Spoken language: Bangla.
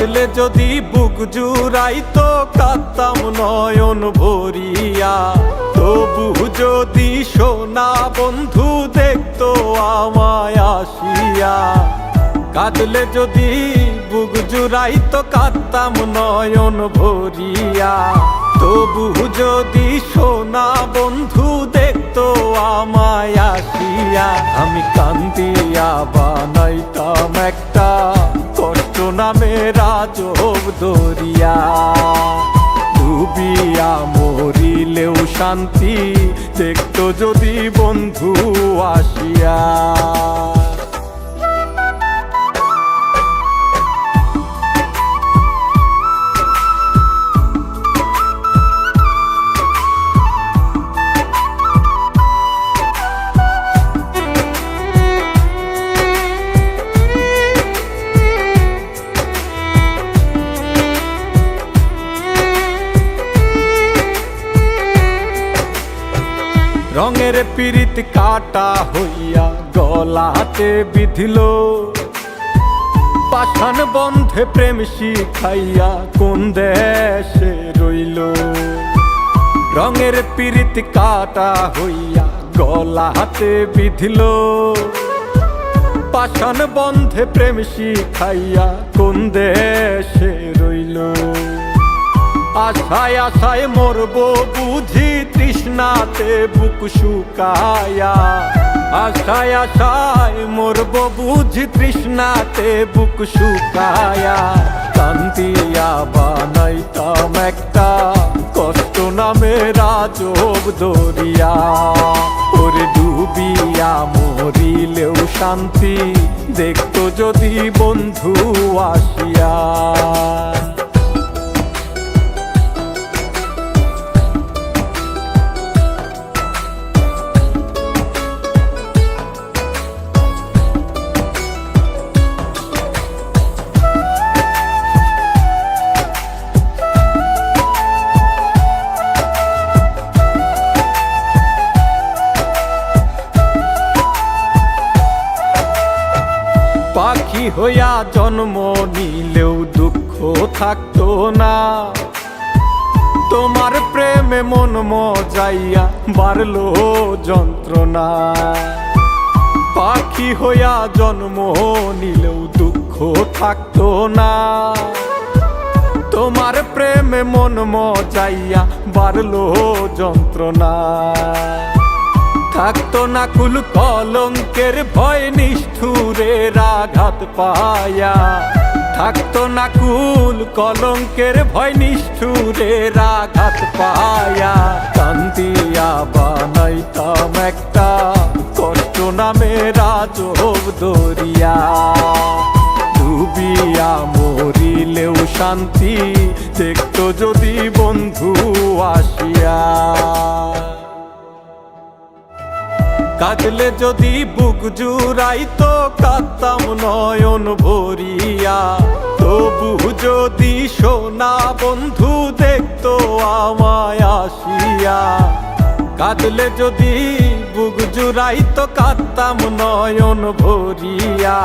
কাঁদলে যদি বুক জুড়াইতো কাঁদতাম নয়ন ভরিয়া। তবু যদি সোনা বন্ধু দেখতো আমায় আসিয়া। কাঁদলে যদি বুক জুড়াইতো কাঁদতাম নয়ন ভরিয়া। তবু যদি সোনা বন্ধু দেখতো আমায় আসিয়া। আমি কান্দিয়া বানাইতাম একটা কষ্ট নামের আজব দরিয়া। ডুবিয়া মরিলেও শান্তি দেখতো যদি বন্ধু আসিয়া। রঙের পিরিত কাটা হইয়া গলাতে বিধিল। পাষাণ বন্ধে প্রেম শিখাইয়া কোন দেশে রইল। রঙের পিরিত কাটা হইয়া গলাতে বিধিল। পাষাণ বন্ধে প্রেম শিখাইয়া কোন দেশে রইল। আশায় আশায় মরব বুঝি তৃষ্ণাতে বুক শুকায়া। আশায় আশায় মরব বুঝি তৃষ্ণাতে বুক শুকায়া। কান্দিয়া বানাইতাম একটা কষ্ট নামের আজব দরিয়া। ওরে ডুবিয়া মরিলেও শান্তি দেখতো যদি বন্ধু আসিয়া। পাখি হইয়া জন্ম নিলেও দুঃখ থাকতো না। তোমার প্রেমে মন মজাইয়া বাড়লো যন্ত্রণা। পাখি হইয়া জন্ম নিলেও দুঃখ থাকতো না। তোমার প্রেমে মন মজাইয়া বাড়লো যন্ত্রণা। থাকতো না কুল কলঙ্কের ভয় নিষ্ঠুরের আঘাত পায়া। থাকতো না কুল কলঙ্কের ভয় নিষ্ঠুরের আঘাত পায়া। কান্দিয়া বানাইতাম একটা কষ্ট নামের আজব দরিয়া। ডুবিয়া মরিলেও শান্তি দেখতো যদি বন্ধু আসিয়া। কাঁদলে যদি বুক জুড়াইতো কাঁদতাম নয়ন ভরিয়া। তবু যদি সোনা বন্ধু দেখতো আমায় আসিয়া। কাঁদলে যদি বুক জুড়াইতো কাঁদতাম নয়ন ভরিয়া।